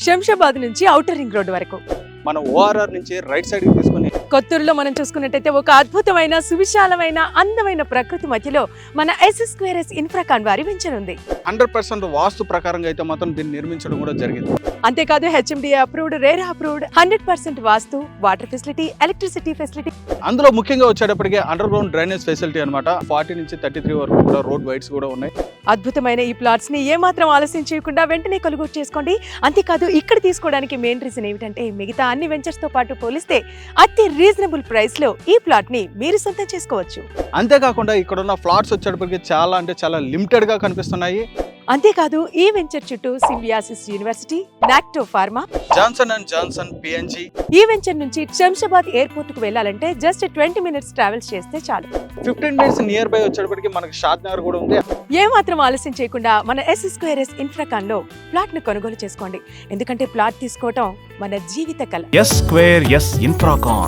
శంషాబాద్ నుంచి outer ring road వరకు, మనం ORR నుంచి రైట్ సైడ్ తీసుకుని కొత్తూరులో మనం చూసుకున్నట్టయితే ఒక అద్భుతమైన సువిశాలమైన అందమైన ప్రకృతి మధ్యలో మన S2S ఇన్ఫ్రాకాన్ వారి వెంచర్ ఉంది. 100% వాస్తు ప్రకారంగా అయితే మాత్రం దీన్ని నిర్మించడం కూడా జరిగింది. అంతేకాదు HMDA అప్రూవ్డ్, రేరా అప్రూవ్డ్, 100% వాస్తు, వాటర్ ఫెసిలిటీ, ఎలక్ట్రిసిటీ ఫెసిలిటీ. అందులో ముఖ్యంగా వచ్చేటప్పటికి అండర్ గ్రౌండ్ డ్రైనేజ్ ఫెసిలిటీ అనమాట. 40 నుంచి 33 వరకు కూడా రోడ్ వైడ్స్ కూడా ఉన్నాయి. అద్భుతమైన ఈ ప్లాట్స్ ని ఏమాత్రం ఆలస్యం చేయకుండా వెంటనే కొనుగోలు చేసుకోండి. అంతేకాదు ఇక్కడ తీసుకోవడానికి మెయిన్ రీజన్ ఏమిటంటే మిగతా అన్ని వెంచర్స్ తో పాటు పోలిస్తే అతి రీజనబుల్ ప్రైస్ లో ఈ ప్లాట్ ని మీరు సొంతం చేసుకోవచ్చు. అంతేకాకుండా ఇక్కడ ఉన్న ఫ్లాట్స్ వచ్చేటప్పటికి చాలా అంటే చాలా లిమిటెడ్ గా కనిపిస్తున్నాయి. అంతేకాదు ఈ వెంచర్ చుట్టూ సింబియాసిస్ యూనివర్సిటీ, నాక్టో pharma, Johnson and Johnson PNG. ఈ వెంచర్ నుంచి శంషాబాద్ ఎయిర్పోర్ట్ కు వెళ్ళాలంటే జస్ట్ 20 minutes ట్రావెల్స్ చేస్తే చాలు. 15 minutes నియర్ బై వచ్చేటప్పటికి మనకి షాద్ నగర్ కూడా ఉంది. ఏమాత్రం ఆలస్యం చేయకుండా మన S2S ఇన్ఫ్రాకాన్ లో ప్లాట్ ను కొనుగోలు చేసుకోండి. ఎందుకంటే ప్లాట్ తీసుకోవటం మన జీవిత కళ. S2S Infracon.